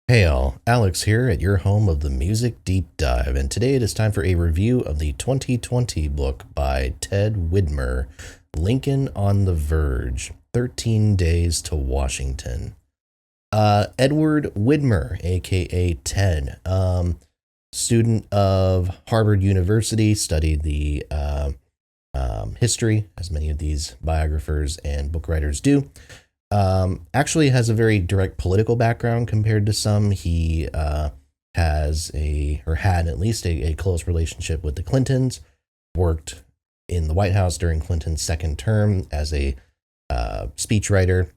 Hey all, Alex here at your home of the Music Deep Dive, and today it is time for a review of the 2020 book by Ted Widmer, Lincoln on the Verge, 13 Days to Washington. Edward Widmer, aka Ted, student of Harvard University, studied the history, as many of these biographers and book writers do. Actually has a very direct political background compared to some. He has or had at least a close relationship with the Clintons, worked in the White House during Clinton's second term as a speechwriter,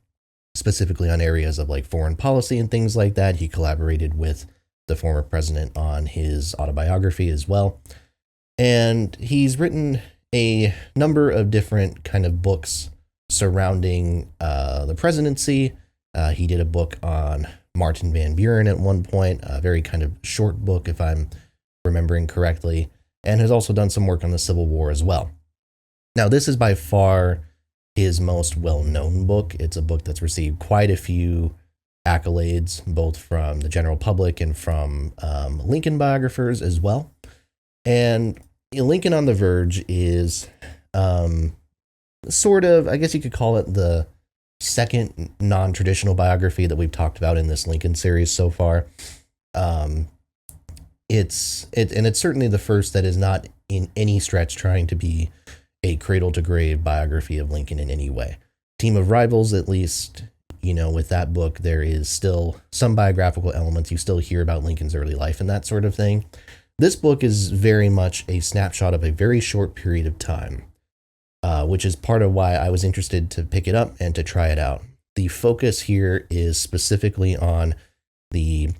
specifically on areas of like foreign policy and things like that. He collaborated with the former president on his autobiography as well. And he's written a number of different kind of books surrounding the presidency. He did a book on Martin Van Buren at one point, a very kind of short book, if I'm remembering correctly, and has also done some work on the Civil War as well. Now, this is by far his most well-known book. It's a book that's received quite a few accolades, both from the general public and from Lincoln biographers as well. And Lincoln on the Verge is sort of, I guess you could call it the second non-traditional biography that we've talked about in this Lincoln series so far. It's certainly the first that is not in any stretch trying to be a cradle to grave biography of Lincoln in any way. Team of Rivals, at least, with that book, there is still some biographical elements. You still hear about Lincoln's early life and that sort of thing. This book is very much a snapshot of a very short period of time, which is part of why I was interested to pick it up and to try it out. The focus here is specifically on the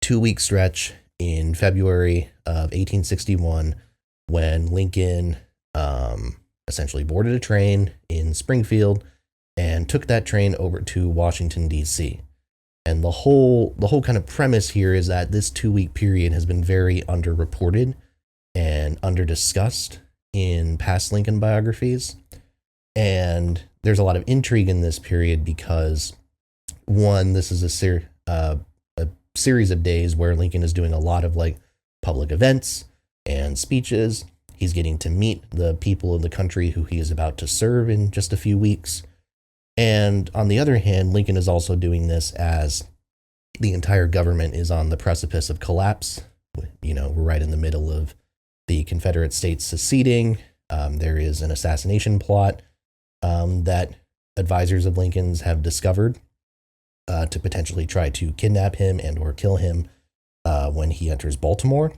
2-week stretch in February of 1861 when Lincoln essentially boarded a train in Springfield and took that train over to Washington, D.C. And the whole kind of premise here is that this 2-week period has been very underreported and underdiscussed in past Lincoln biographies. And there's a lot of intrigue in this period because, one, this is a series of days where Lincoln is doing a lot of like public events and speeches. He's getting to meet the people of the country who he is about to serve in just a few weeks. And on the other hand, Lincoln is also doing this as the entire government is on the precipice of collapse. We're right in the middle of the Confederate States seceding. There is an assassination plot that advisors of Lincoln's have discovered to potentially try to kidnap him and or kill him when he enters Baltimore.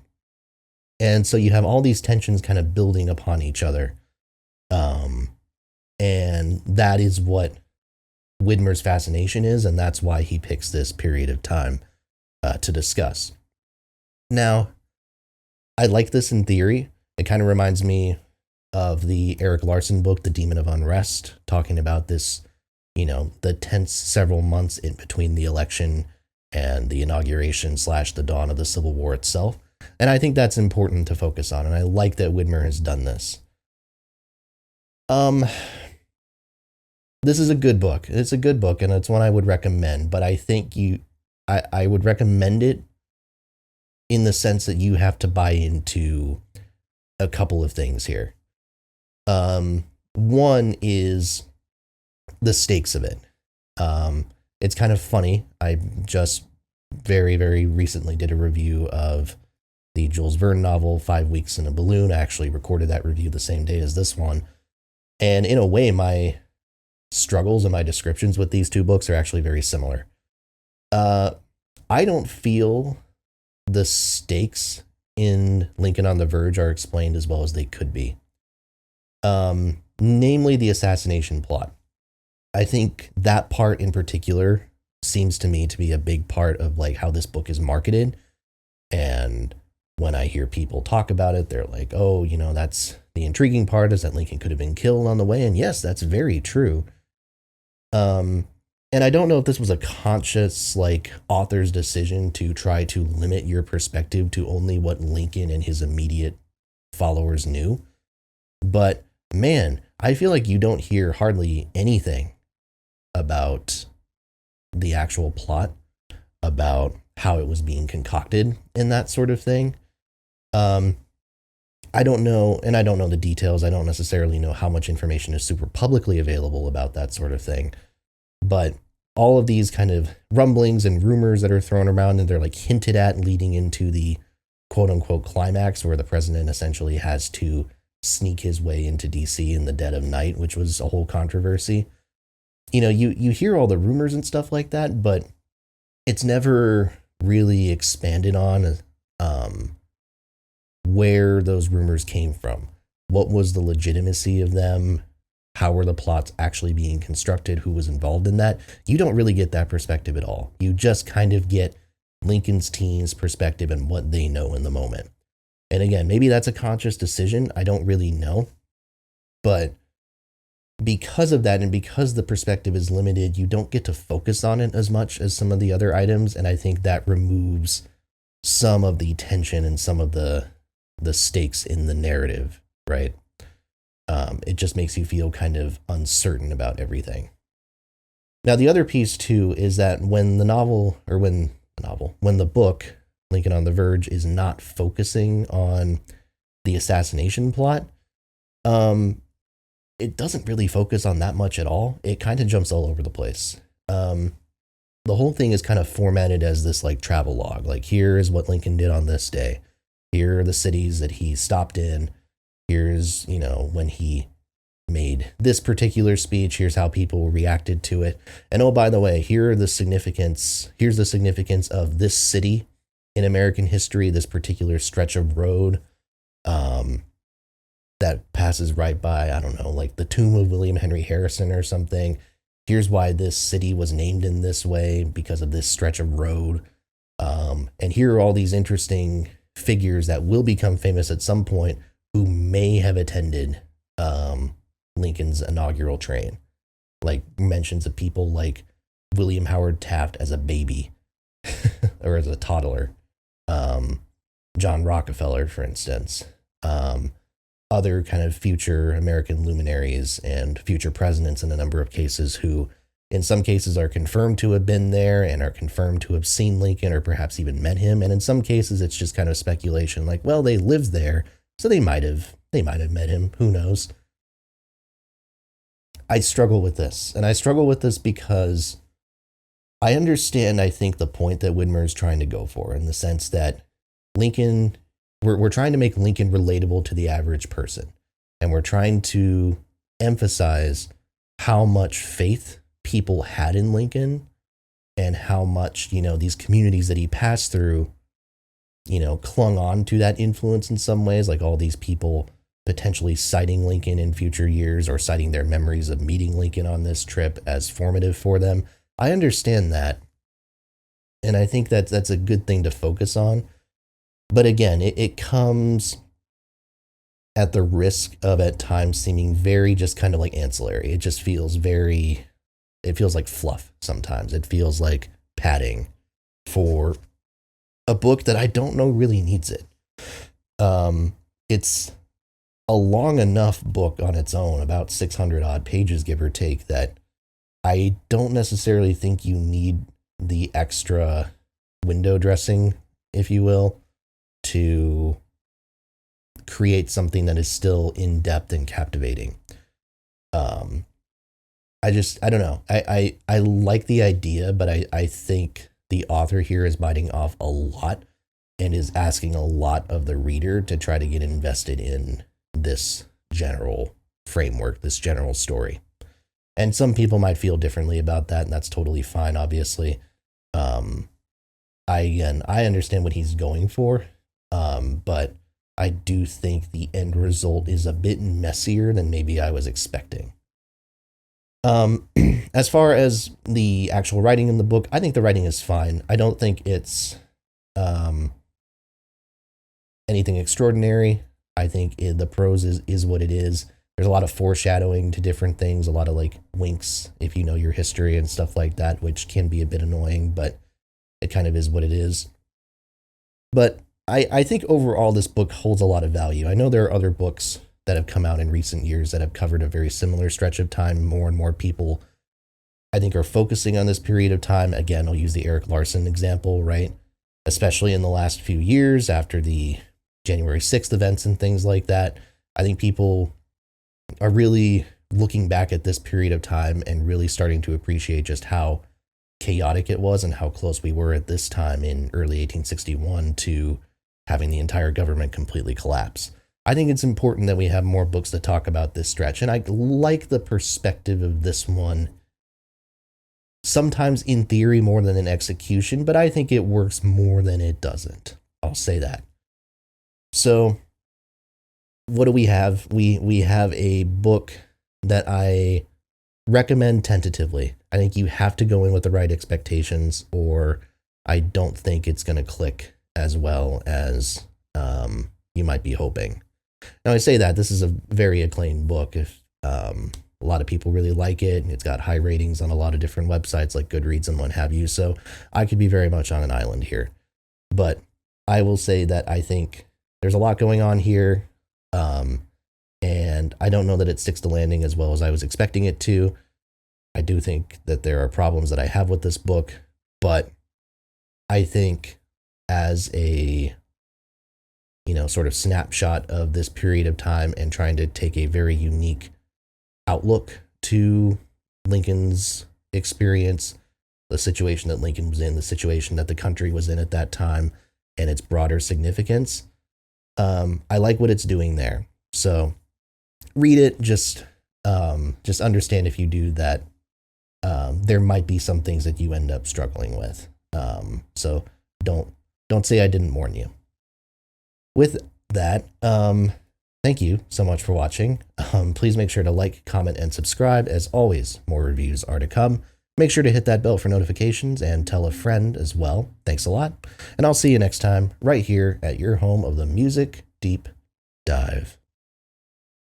And so you have all these tensions kind of building upon each other. And that is what Widmer's fascination is, and that's why he picks this period of time to discuss. Now, I like this in theory. It kind of reminds me of the Eric Larson book, The Demon of Unrest, talking about this, the tense several months in between the election and the inauguration / the dawn of the Civil War itself. And I think that's important to focus on, and I like that Widmer has done this. This is a good book. It's a good book, and it's one I would recommend, but I think I would recommend it in the sense that you have to buy into a couple of things here. One is the stakes of it. It's kind of funny. I just very, very recently did a review of the Jules Verne novel, 5 Weeks in a Balloon. I actually recorded that review the same day as this one. And in a way, my struggles and my descriptions with these two books are actually very similar. I don't feel the stakes in Lincoln on the Verge are explained as well as they could be. Namely the assassination plot. I think that part in particular seems to me to be a big part of like how this book is marketed. And when I hear people talk about it, they're like, oh, that's the intriguing part is that Lincoln could have been killed on the way. And yes, that's very true. And I don't know if this was a conscious, author's decision to try to limit your perspective to only what Lincoln and his immediate followers knew. But man, I feel like you don't hear hardly anything about the actual plot, about how it was being concocted and that sort of thing. Um, I don't know, and I don't know the details. I don't necessarily know how much information is super publicly available about that sort of thing. But all of these kind of rumblings and rumors that are thrown around and they're like hinted at leading into the quote unquote climax where the president essentially has to sneak his way into DC in the dead of night, which was a whole controversy. You hear all the rumors and stuff like that, but it's never really expanded on where those rumors came from. What was the legitimacy of them? How were the plots actually being constructed? Who was involved in that? You don't really get that perspective at all. You just kind of get Lincoln's team's perspective and what they know in the moment. And again, maybe that's a conscious decision. I don't really know. But because of that, and because the perspective is limited, you don't get to focus on it as much as some of the other items. And I think that removes some of the tension and some of the stakes in the narrative, right? It just makes you feel kind of uncertain about everything. Now, the other piece too is that when the book, Lincoln on the Verge, is not focusing on the assassination plot, it doesn't really focus on that much at all. It kind of jumps all over the place. The whole thing is kind of formatted as this like travel log. Like, here is what Lincoln did on this day. Here are the cities that he stopped in. Here's, when he made this particular speech. Here's how people reacted to it. And oh, by the way, here's the significance of this city in American history, this particular stretch of road that passes right by, I don't know, like the tomb of William Henry Harrison or something. Here's why this city was named in this way, because of this stretch of road. And here are all these interesting figures that will become famous at some point who may have attended Lincoln's inaugural train. Like mentions of people like William Howard Taft as a baby or as a toddler. John Rockefeller, for instance. Other kind of future American luminaries and future presidents in a number of cases who, in some cases, are confirmed to have been there and are confirmed to have seen Lincoln or perhaps even met him. And in some cases, it's just kind of speculation, like, well, they lived there, so they might have met him. Who knows? I struggle with this, and I struggle with this because I understand, I think, the point that Widmer is trying to go for, in the sense that Lincoln, we're trying to make Lincoln relatable to the average person, and we're trying to emphasize how much faith people had in Lincoln and how much, these communities that he passed through, clung on to that influence in some ways, like all these people potentially citing Lincoln in future years or citing their memories of meeting Lincoln on this trip as formative for them. I understand that. And I think that's a good thing to focus on. But again, it comes at the risk of at times seeming very just kind of like ancillary. It just feels it feels like fluff sometimes. It feels like padding for a book that I don't know really needs it. It's a long enough book on its own, about 600 odd pages, give or take, that I don't necessarily think you need the extra window dressing, if you will, to create something that is still in depth and captivating. I don't know. I like the idea, but I think the author here is biting off a lot and is asking a lot of the reader to try to get invested in this general framework, this general story. And some people might feel differently about that, and that's totally fine, obviously. I understand what he's going for, but I do think the end result is a bit messier than maybe I was expecting. As far as the actual writing in the book, I think the writing is fine. I don't think it's anything extraordinary. I think the prose is what it is. There's a lot of foreshadowing to different things, a lot of like winks if you know your history and stuff like that, which can be a bit annoying, but it kind of is what it is. But I think overall this book holds a lot of value. I know there are other books that have come out in recent years that have covered a very similar stretch of time. More and more people, I think, are focusing on this period of time. Again, I'll use the Eric Larson example, right? especially in the last few years after the January 6th events and things like that. I think people are really looking back at this period of time and really starting to appreciate just how chaotic it was and how close we were at this time in early 1861 to having the entire government completely collapse. I think it's important that we have more books that talk about this stretch, and I like the perspective of this one, sometimes in theory more than in execution, but I think it works more than it doesn't. I'll say that. So, what do we have? We have a book that I recommend tentatively. I think you have to go in with the right expectations, or I don't think it's going to click as well as you might be hoping. Now, I say that this is a very acclaimed book. If a lot of people really like it, it's got high ratings on a lot of different websites like Goodreads and what have you. So I could be very much on an island here. But I will say that I think there's a lot going on here. And I don't know that it sticks to landing as well as I was expecting it to. I do think that there are problems that I have with this book, but I think as a, sort of snapshot of this period of time and trying to take a very unique outlook to Lincoln's experience, the situation that Lincoln was in, the situation that the country was in at that time, and its broader significance. I like what it's doing there. So read it, just understand if you do that, there might be some things that you end up struggling with. So don't say I didn't warn you. With that, thank you so much for watching. Please make sure to like, comment, and subscribe. As always, more reviews are to come. Make sure to hit that bell for notifications and tell a friend as well. Thanks a lot. And I'll see you next time right here at your home of the Music Deep Dive.